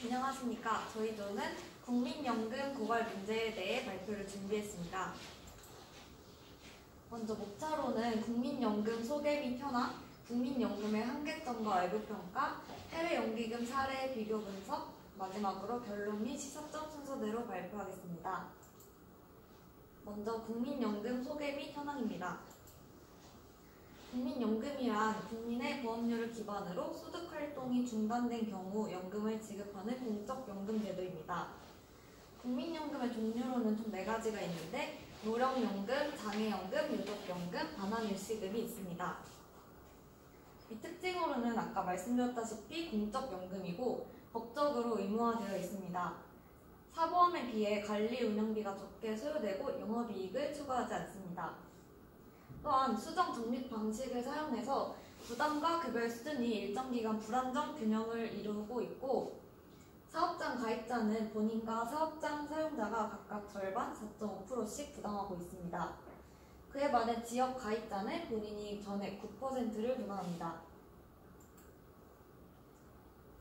안녕하십니까. 저희조는 국민연금 고갈 문제에 대해 발표를 준비했습니다. 먼저 목차로는 국민연금 소개 및 현황, 국민연금의 한계점과 외부평가, 해외연기금 사례 비교 분석, 마지막으로 결론 및 시사점 순서대로 발표하겠습니다. 먼저 국민연금 소개 및 현황입니다. 국민연금이란 국민의 보험료를 기반으로 소득활동이 중단된 경우 연금을 지급하는 공적연금 제도입니다. 국민연금의 종류로는 총 4가지가 있는데 노령연금, 장애연금, 유족연금, 반환일시금이 있습니다. 이 특징으로는 아까 말씀드렸다시피 공적연금이고 법적으로 의무화되어 있습니다. 사보험에 비해 관리 운영비가 적게 소요되고 영업이익을 추가하지 않습니다. 또한 수정 적립 방식을 사용해서 부담과 급여 수준이 일정 기간 불안정 균형을 이루고 있고 사업장 가입자는 본인과 사업장 사용자가 각각 절반 4.5%씩 부담하고 있습니다. 그에 반해 지역 가입자는 본인이 전액 9%를 부담합니다.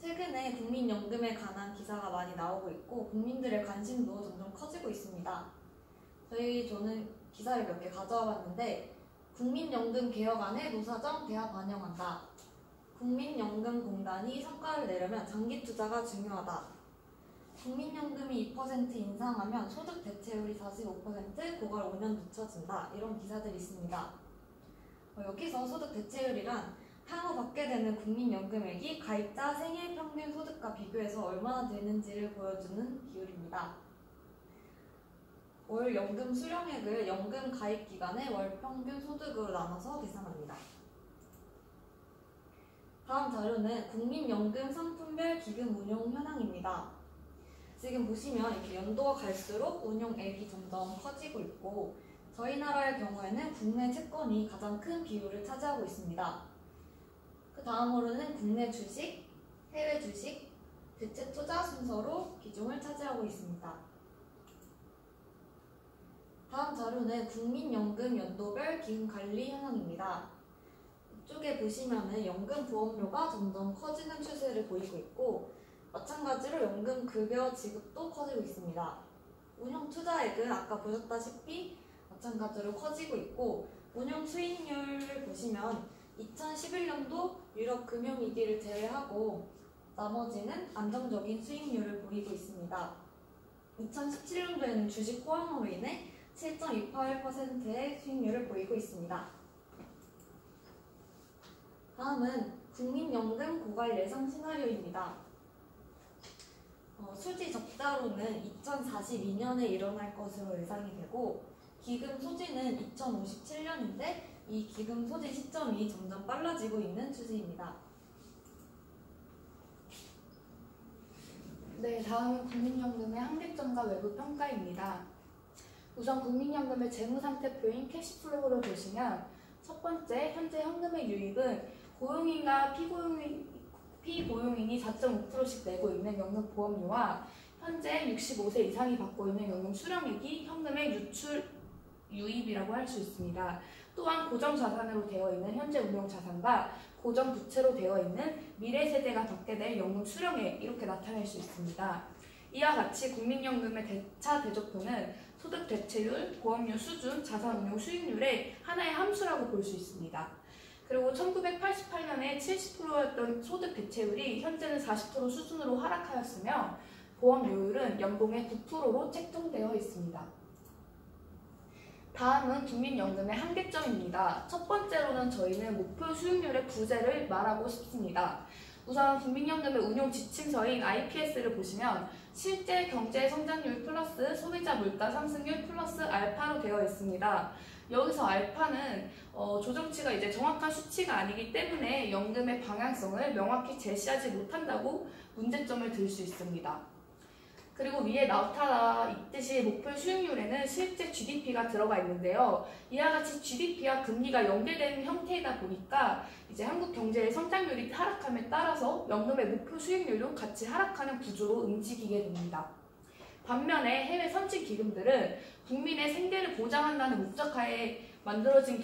최근에 국민연금에 관한 기사가 많이 나오고 있고 국민들의 관심도 점점 커지고 있습니다. 저는 기사를 몇 개 가져와 봤는데 국민연금 개혁안에 노사정 대화 반영한다. 국민연금공단이 성과를 내려면 장기 투자가 중요하다. 국민연금이 2% 인상하면 소득 대체율이 45%, 고갈 5년 늦춰진다. 이런 기사들이 있습니다. 여기서 소득 대체율이란 향후 받게 되는 국민연금액이 가입자 생애 평균 소득과 비교해서 얼마나 되는지를 보여주는 비율입니다. 월 연금 수령액을 연금 가입 기간의 월 평균 소득으로 나눠서 계산합니다. 다음 자료는 국민연금 상품별 기금 운용 현황입니다. 지금 보시면 이렇게 연도가 갈수록 운용액이 점점 커지고 있고 저희 나라의 경우에는 국내 채권이 가장 큰 비율을 차지하고 있습니다. 그 다음으로는 국내 주식, 해외 주식, 대체 투자 순서로 비중을 차지하고 있습니다. 다음 자료는 국민연금 연도별 기금관리 현황입니다. 이쪽에 보시면은 연금 보험료가 점점 커지는 추세를 보이고 있고 마찬가지로 연금 급여 지급도 커지고 있습니다. 운용 투자액은 아까 보셨다시피 마찬가지로 커지고 있고 운용 수익률을 보시면 2011년도 유럽 금융위기를 제외하고 나머지는 안정적인 수익률을 보이고 있습니다. 2017년도에는 주식 호황으로 인해 7.28%의 수익률을 보이고 있습니다. 다음은 국민연금 고갈 예상 시나리오입니다. 수지 적자로는 2042년에 일어날 것으로 예상이 되고 기금 소지는 2057년인데 이 기금 소지 시점이 점점 빨라지고 있는 추세입니다. 네, 다음은 국민연금의 한계점과 외부 평가입니다. 우선 국민연금의 재무상태표인 캐시플로우를 보시면 첫 번째, 현재 현금의 유입은 고용인과 피고용인이 4.5%씩 내고 있는 연금보험료와 현재 65세 이상이 받고 있는 연금 수령액이 현금의 유출 유입이라고 할 수 있습니다. 또한 고정자산으로 되어 있는 현재 운용자산과 고정부채로 되어 있는 미래세대가 받게 될 연금 수령액 이렇게 나타낼 수 있습니다. 이와 같이 국민연금의 대차 대조표는 소득 대체율, 보험료 수준, 자산운용 수익률의 하나의 함수라고 볼 수 있습니다. 그리고 1988년에 70%였던 소득 대체율이 현재는 40% 수준으로 하락하였으며 보험료율은 연봉의 9%로 책정되어 있습니다. 다음은 국민연금의 한계점입니다. 첫 번째로는 저희는 목표 수익률의 부재를 말하고 싶습니다. 우선 국민연금의 운용 지침서인 IPS를 보시면 실제 경제 성장률 플러스 소비자 물가 상승률 플러스 알파로 되어 있습니다. 여기서 알파는 조정치가 이제 정확한 수치가 아니기 때문에 연금의 방향성을 명확히 제시하지 못한다고 문제점을 들 수 있습니다. 그리고 위에 나타나 있듯이 목표 수익률에는 실제 GDP가 들어가 있는데요. 이와 같이 GDP와 금리가 연계되는 형태이다 보니까 이제 한국 경제의 성장률이 하락함에 따라서 연금의 목표 수익률도 같이 하락하는 구조로 움직이게 됩니다. 반면에 해외 선진 기금들은 국민의 생계를 보장한다는 목적하에 만들어진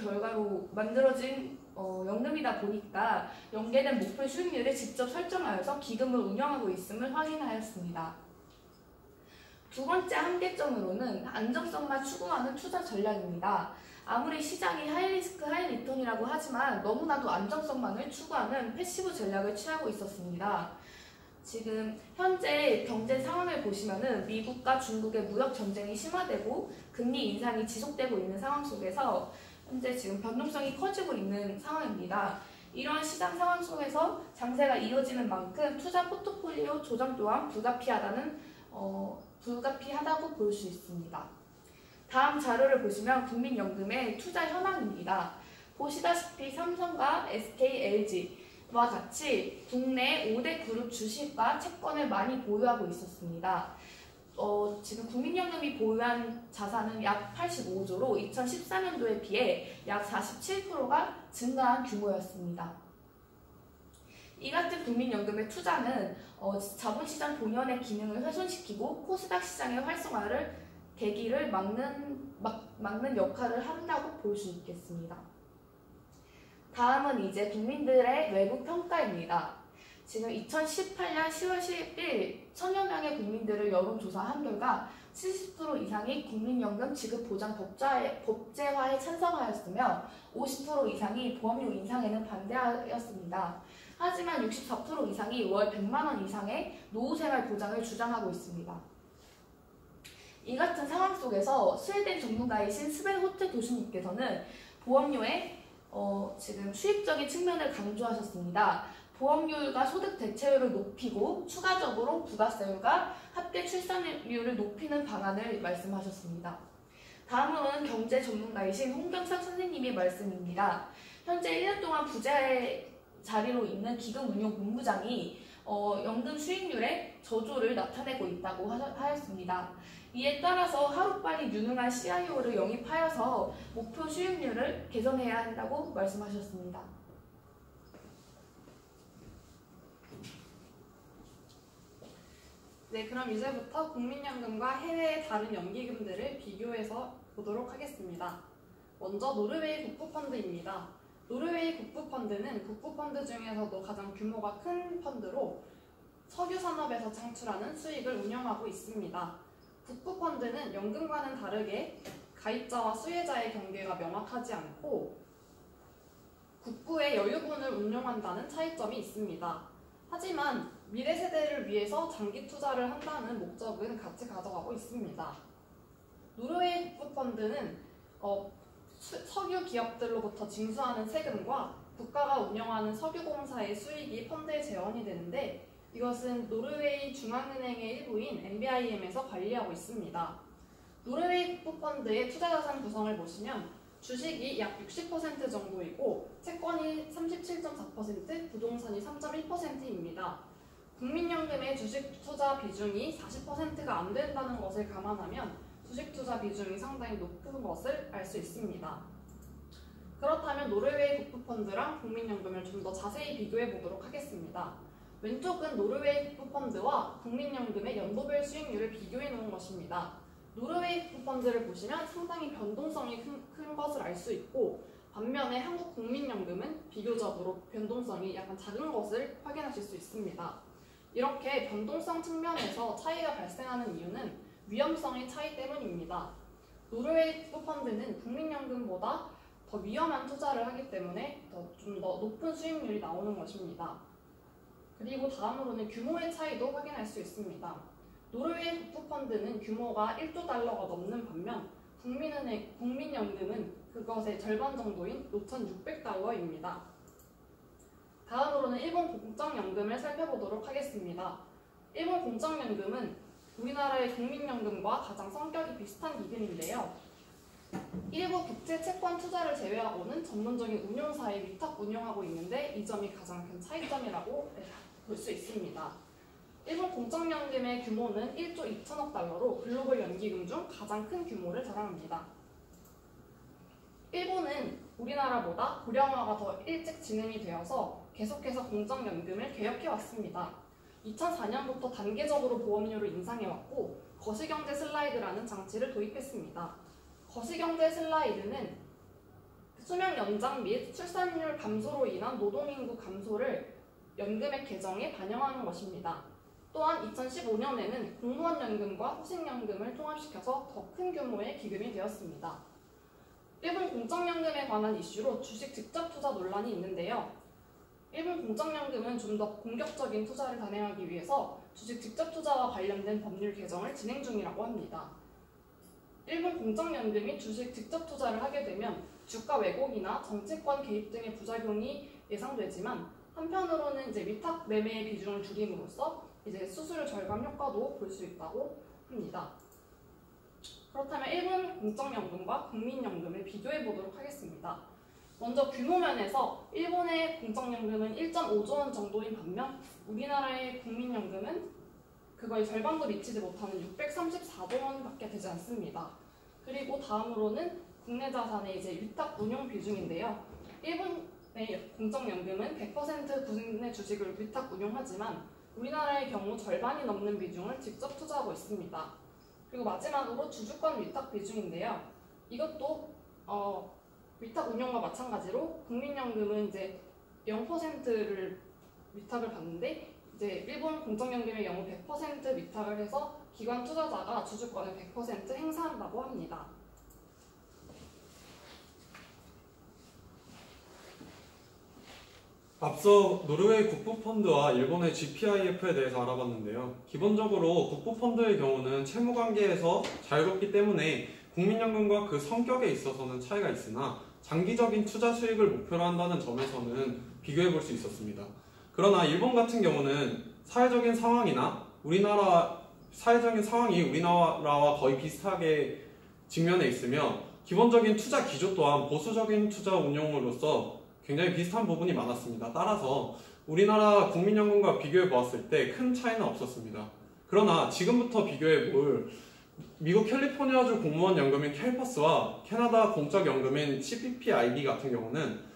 연금이다 보니까 연계된 목표 수익률을 직접 설정하여서 기금을 운영하고 있음을 확인하였습니다. 두 번째 한계점으로는 안정성만 추구하는 투자 전략입니다. 아무리 시장이 하이리스크 하이리턴이라고 하지만 너무나도 안정성만을 추구하는 패시브 전략을 취하고 있었습니다. 지금 현재 경제 상황을 보시면은 미국과 중국의 무역 전쟁이 심화되고 금리 인상이 지속되고 있는 상황 속에서 현재 지금 변동성이 커지고 있는 상황입니다. 이러한 시장 상황 속에서 장세가 이어지는 만큼 투자 포트폴리오 조정 또한 불가피하다고 볼 수 있습니다. 다음 자료를 보시면 국민연금의 투자 현황입니다. 보시다시피 삼성과 SK, LG와 같이 국내 5대 그룹 주식과 채권을 많이 보유하고 있었습니다. 지금 국민연금이 보유한 자산은 약 85조로 2014년도에 비해 약 47%가 증가한 규모였습니다. 이 같은 국민연금의 투자는 자본시장 본연의 기능을 훼손시키고 코스닥 시장의 활성화를 대기를 막는 역할을 한다고 볼 수 있겠습니다. 다음은 이제 국민들의 외부 평가입니다. 지금 2018년 10월 10일 1000여 명의 국민들을 여론조사한 결과 70% 이상이 국민연금 지급 보장 법제화에 찬성하였으며 50% 이상이 보험료 인상에는 반대하였습니다. 하지만 64% 이상이 월 100만 원 이상의 노후생활 보장을 주장하고 있습니다. 이 같은 상황 속에서 스웨덴 전문가이신 스벤 호트 교수님께서는 보험료의 지금 수입적인 측면을 강조하셨습니다. 보험료율과 소득 대체율을 높이고 추가적으로 부가세율과 합계 출산율을 높이는 방안을 말씀하셨습니다. 다음으로는 경제 전문가이신 홍경석 선생님의 말씀입니다. 현재 1년 동안 부재 자리로 있는 기금운용본부장이 연금 수익률에 저조를 나타내고 있다고 하였습니다. 이에 따라서 하루빨리 유능한 CIO를 영입하여서 목표 수익률을 개선해야 한다고 말씀하셨습니다. 네, 그럼 이제부터 국민연금과 해외의 다른 연기금들을 비교해서 보도록 하겠습니다. 먼저 노르웨이 국부펀드입니다. 노르웨이 국부펀드는 국부펀드 중에서도 가장 규모가 큰 펀드로 석유 산업에서 창출하는 수익을 운영하고 있습니다. 국부펀드는 연금과는 다르게 가입자와 수혜자의 경계가 명확하지 않고 국부의 여유분을 운용한다는 차이점이 있습니다. 하지만 미래 세대를 위해서 장기 투자를 한다는 목적은 같이 가져가고 있습니다. 노르웨이 국부펀드는 석유 기업들로부터 징수하는 세금과 국가가 운영하는 석유공사의 수익이 펀드에 재원이 되는데 이것은 노르웨이 중앙은행의 일부인 NBIM에서 관리하고 있습니다. 노르웨이 국부펀드의 투자자산 구성을 보시면 주식이 약 60% 정도이고 채권이 37.4%, 부동산이 3.1%입니다. 국민연금의 주식 투자 비중이 40%가 안 된다는 것을 감안하면 주식 투자 비중이 상당히 높은 것을 알 수 있습니다. 그렇다면 노르웨이 국부펀드랑 국민연금을 좀 더 자세히 비교해 보도록 하겠습니다. 왼쪽은 노르웨이 국부펀드와 국민연금의 연도별 수익률을 비교해 놓은 것입니다. 노르웨이 국부펀드를 보시면 상당히 변동성이 큰 것을 알 수 있고 반면에 한국 국민연금은 비교적으로 변동성이 약간 작은 것을 확인하실 수 있습니다. 이렇게 변동성 측면에서 차이가 발생하는 이유는 위험성의 차이 때문입니다. 노르웨이 국부펀드는 국민연금보다 더 위험한 투자를 하기 때문에 좀 더 높은 수익률이 나오는 것입니다. 그리고 다음으로는 규모의 차이도 확인할 수 있습니다. 노르웨이 국부펀드는 규모가 1조 달러가 넘는 반면 국민연금은 그것의 절반 정도인 5,600달러입니다. 다음으로는 일본 공적연금을 살펴보도록 하겠습니다. 일본 공적연금은 우리나라의 국민연금과 가장 성격이 비슷한 기금인데요. 일부 국제 채권 투자를 제외하고는 전문적인 운용사에 위탁 운용하고 있는데 이 점이 가장 큰 차이점이라고 볼 수 있습니다. 일본 공적연금의 규모는 1조 2천억 달러로 글로벌 연기금 중 가장 큰 규모를 자랑합니다. 일본은 우리나라보다 고령화가 더 일찍 진행이 되어서 계속해서 공적연금을 개혁해왔습니다. 2004년부터 단계적으로 보험료를 인상해왔고 거시경제 슬라이드라는 장치를 도입했습니다. 거시경제 슬라이드는 수명 연장 및 출산율 감소로 인한 노동인구 감소를 연금액 개정에 반영하는 것입니다. 또한 2015년에는 공무원연금과 후생연금을 통합시켜서 더 큰 규모의 기금이 되었습니다. 일본 공적연금에 관한 이슈로 주식 직접 투자 논란이 있는데요. 일본 공적연금은 좀 더 공격적인 투자를 단행하기 위해서 주식 직접 투자와 관련된 법률 개정을 진행 중이라고 합니다. 일본 공적연금이 주식 직접 투자를 하게 되면 주가 왜곡이나 정치권 개입 등의 부작용이 예상되지만 한편으로는 위탁 매매의 비중을 줄임으로써 수수료 절감 효과도 볼 수 있다고 합니다. 그렇다면 일본 공적연금과 국민연금을 비교해 보도록 하겠습니다. 먼저 규모 면에서 일본의 공적연금은 1.5조 원 정도인 반면 우리나라의 국민연금은 그거의 절반도 미치지 못하는 634조 원밖에 되지 않습니다. 그리고 다음으로는 국내 자산의 위탁 운용 비중인데요. 일본의 공적연금은 100% 국내 주식을 위탁 운용하지만 우리나라의 경우 절반이 넘는 비중을 직접 투자하고 있습니다. 그리고 마지막으로 주주권 위탁 비중인데요. 이것도 위탁 운용과 마찬가지로 국민연금은 0%를 위탁을 받는데 일본 공적연금의 경우 100% 위탁을 해서 기관 투자자가 주주권을 100% 행사한다고 합니다. 앞서 노르웨이 국부펀드와 일본의 GPIF에 대해서 알아봤는데요. 기본적으로 국부펀드의 경우는 채무관계에서 자유롭기 때문에 국민연금과 그 성격에 있어서는 차이가 있으나 장기적인 투자 수익을 목표로 한다는 점에서는 비교해 볼 수 있었습니다. 그러나 일본 같은 경우는 사회적인 상황이 우리나라와 거의 비슷하게 직면해 있으며 기본적인 투자 기조 또한 보수적인 투자 운용으로서 굉장히 비슷한 부분이 많았습니다. 따라서 우리나라 국민연금과 비교해 보았을 때 큰 차이는 없었습니다. 그러나 지금부터 비교해 볼 미국 캘리포니아주 공무원 연금인 캘퍼스와 캐나다 공적 연금인 CPPIB 같은 경우는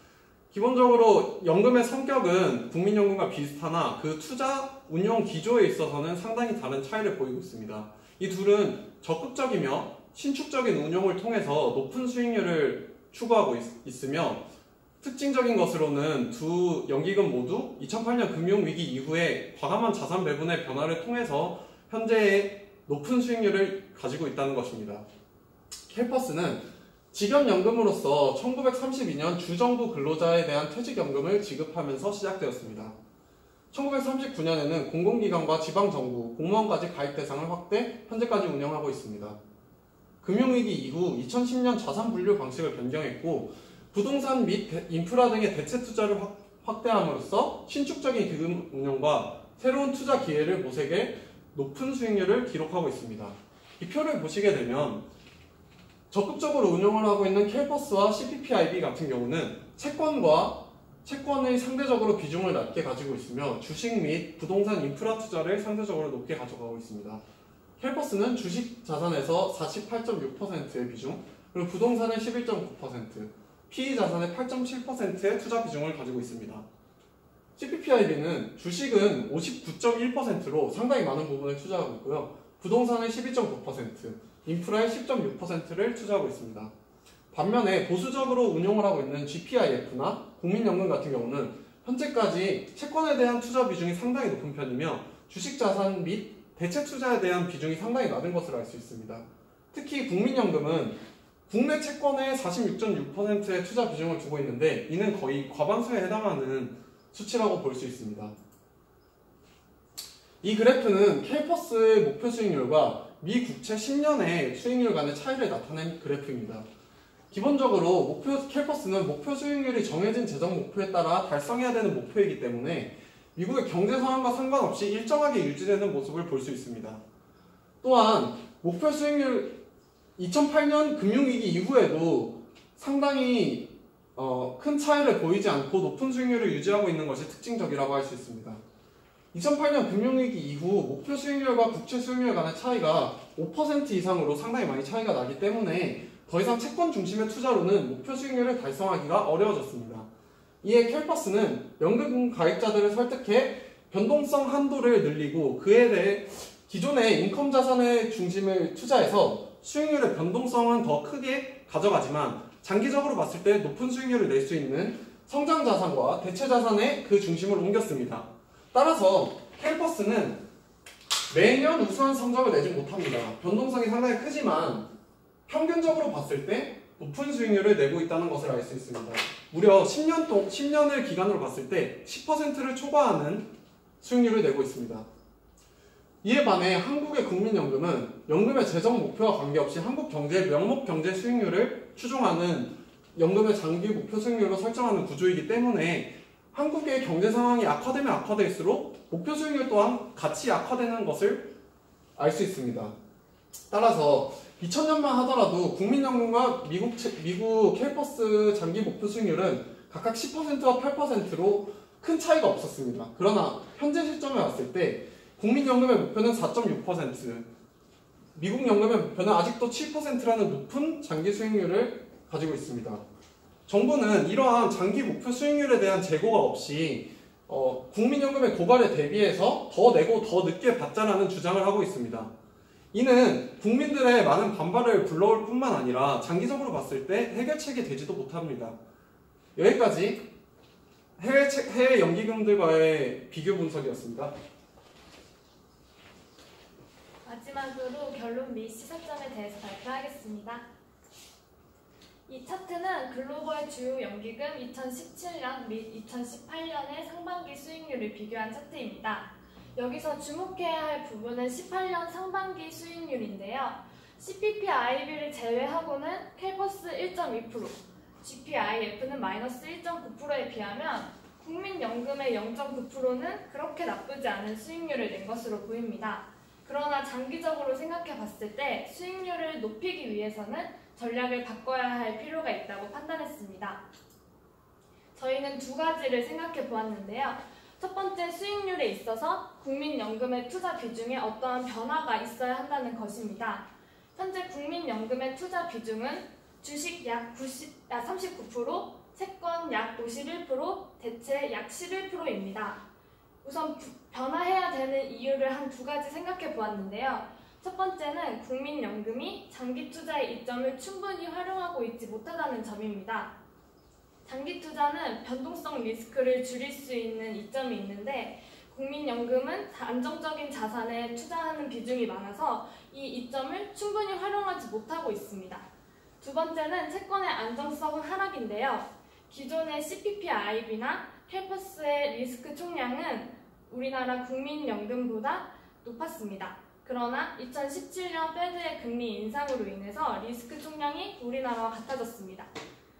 기본적으로 연금의 성격은 국민연금과 비슷하나 그 투자 운용 기조에 있어서는 상당히 다른 차이를 보이고 있습니다. 이 둘은 적극적이며 신축적인 운용을 통해서 높은 수익률을 추구하고 있으며 특징적인 것으로는 두 연기금 모두 2008년 금융위기 이후에 과감한 자산 배분의 변화를 통해서 현재의 높은 수익률을 가지고 있다는 것입니다. 캘퍼스는 직연연금으로서 1932년 주정부 근로자에 대한 퇴직연금을 지급하면서 시작되었습니다. 1939년에는 공공기관과 지방정부, 공무원까지 가입 대상을 확대, 현재까지 운영하고 있습니다. 금융위기 이후 2010년 자산 분류 방식을 변경했고 부동산 및 인프라 등의 대체 투자를 확대함으로써 신축적인 기금 운용과 새로운 투자 기회를 모색해 높은 수익률을 기록하고 있습니다. 이 표를 보시게 되면 적극적으로 운용을 하고 있는 캘퍼스와 CPPIB 같은 경우는 채권의 상대적으로 비중을 낮게 가지고 있으며 주식 및 부동산 인프라 투자를 상대적으로 높게 가져가고 있습니다. 캘퍼스는 주식 자산에서 48.6%의 비중, 그리고 부동산의 11.9%, PE 자산의 8.7%의 투자 비중을 가지고 있습니다. CPPIB는 주식은 59.1%로 상당히 많은 부분을 투자하고 있고요. 부동산의 12.9%, 인프라의 10.6%를 투자하고 있습니다. 반면에 보수적으로 운용을 하고 있는 GPIF나 국민연금 같은 경우는 현재까지 채권에 대한 투자 비중이 상당히 높은 편이며 주식 자산 및 대체 투자에 대한 비중이 상당히 낮은 것을 알 수 있습니다. 특히 국민연금은 국내 채권의 46.6%의 투자 비중을 두고 있는데 이는 거의 과반수에 해당하는 수치라고 볼 수 있습니다. 이 그래프는 캘퍼스의 목표 수익률과 미 국채 10년의 수익률 간의 차이를 나타낸 그래프입니다. 기본적으로 캘퍼스는 목표 수익률이 정해진 재정 목표에 따라 달성해야 되는 목표이기 때문에 미국의 경제 상황과 상관없이 일정하게 유지되는 모습을 볼 수 있습니다. 또한 목표 수익률 2008년 금융위기 이후에도 상당히 큰 차이를 보이지 않고 높은 수익률을 유지하고 있는 것이 특징적이라고 할 수 있습니다. 2008년 금융위기 이후 목표 수익률과 국채 수익률 간의 차이가 5% 이상으로 상당히 많이 차이가 나기 때문에 더 이상 채권 중심의 투자로는 목표 수익률을 달성하기가 어려워졌습니다. 이에 캘퍼스는 연금 가입자들을 설득해 변동성 한도를 늘리고 그에 대해 기존의 인컴 자산의 중심을 투자해서 수익률의 변동성은 더 크게 가져가지만 장기적으로 봤을 때 높은 수익률을 낼 수 있는 성장 자산과 대체 자산의 그 중심을 옮겼습니다. 따라서 캠퍼스는 매년 우수한 성적을 내지 못합니다. 변동성이 상당히 크지만 평균적으로 봤을 때 높은 수익률을 내고 있다는 것을 알 수 있습니다. 무려 10년을 기간으로 봤을 때 10%를 초과하는 수익률을 내고 있습니다. 이에 반해 한국의 국민연금은 연금의 재정 목표와 관계없이 한국 경제의 명목 경제 수익률을 추종하는 연금의 장기 목표 수익률로 설정하는 구조이기 때문에 한국의 경제 상황이 악화되면 악화될수록 목표 수익률 또한 같이 악화되는 것을 알 수 있습니다. 따라서 2000년만 하더라도 국민연금과 미국 캘퍼스 장기 목표 수익률은 각각 10%와 8%로 큰 차이가 없었습니다. 그러나 현재 시점에 왔을 때 국민연금의 목표는 4.6%, 미국 연금의 목표는 아직도 7%라는 높은 장기 수익률을 가지고 있습니다. 정부는 이러한 장기 목표 수익률에 대한 재고가 없이 국민연금의 고갈에 대비해서 더 내고 더 늦게 받자라는 주장을 하고 있습니다. 이는 국민들의 많은 반발을 불러올 뿐만 아니라 장기적으로 봤을 때 해결책이 되지도 못합니다. 여기까지 해외 연기금들과의 비교 분석이었습니다. 마지막으로 결론 및 시사점에 대해서 발표하겠습니다. 이 차트는 글로벌 주요 연기금 2017년 및 2018년의 상반기 수익률을 비교한 차트입니다. 여기서 주목해야 할 부분은 18년 상반기 수익률인데요. CPP-IB를 제외하고는 캘퍼스 1.2%, GPIF는 마이너스 1.9%에 비하면 국민연금의 0.9%는 그렇게 나쁘지 않은 수익률을 낸 것으로 보입니다. 그러나 장기적으로 생각해 봤을 때 수익률을 높이기 위해서는 전략을 바꿔야 할 필요가 있다고 판단했습니다. 저희는 두 가지를 생각해 보았는데요. 첫 번째, 수익률에 있어서 국민연금의 투자 비중에 어떠한 변화가 있어야 한다는 것입니다. 현재 국민연금의 투자 비중은 주식 약 39%, 채권 약 51%, 대체 약 11%입니다. 우선 변화해야 되는 이유를 한 두 가지 생각해 보았는데요. 첫 번째는 국민연금이 장기 투자의 이점을 충분히 활용하고 있지 못하다는 점입니다. 장기 투자는 변동성 리스크를 줄일 수 있는 이점이 있는데 국민연금은 안정적인 자산에 투자하는 비중이 많아서 이 이점을 충분히 활용하지 못하고 있습니다. 두 번째는 채권의 안정성 하락인데요. 기존의 CPP-IB나 캘퍼스의 리스크 총량은 우리나라 국민연금보다 높았습니다. 그러나 2017년 페드의 금리 인상으로 인해서 리스크 총량이 우리나라와 같아졌습니다.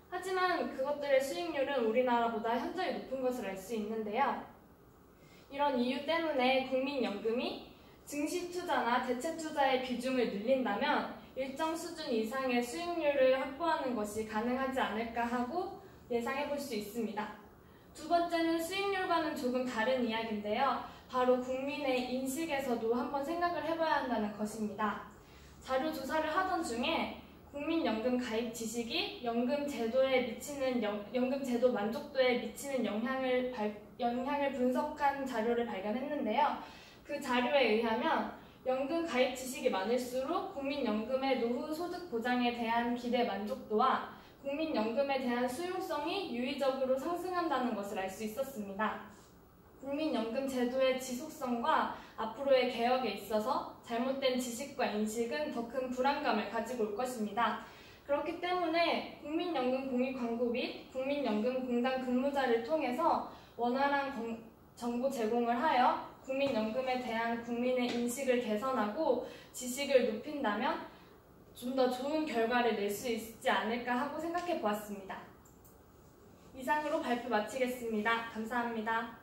하지만 그것들의 수익률은 우리나라보다 현저히 높은 것을 알 수 있는데요. 이런 이유 때문에 국민연금이 증시 투자나 대체 투자의 비중을 늘린다면 일정 수준 이상의 수익률을 확보하는 것이 가능하지 않을까 하고 예상해 볼 수 있습니다. 두 번째는 수익률과는 조금 다른 이야기인데요. 바로 국민의 인식에서도 한번 생각을 해봐야 한다는 것입니다. 자료 조사를 하던 중에 국민연금 가입 지식이 연금 제도 만족도에 미치는 영향을 분석한 자료를 발견했는데요. 그 자료에 의하면 연금 가입 지식이 많을수록 국민연금의 노후 소득 보장에 대한 기대 만족도와 국민연금에 대한 수용성이 유의적으로 상승한다는 것을 알 수 있었습니다. 국민연금 제도의 지속성과 앞으로의 개혁에 있어서 잘못된 지식과 인식은 더 큰 불안감을 가지고 올 것입니다. 그렇기 때문에 국민연금 공익광고 및 국민연금 공단 근무자를 통해서 원활한 정보 제공을 하여 국민연금에 대한 국민의 인식을 개선하고 지식을 높인다면 좀 더 좋은 결과를 낼 수 있지 않을까 하고 생각해 보았습니다. 이상으로 발표 마치겠습니다. 감사합니다.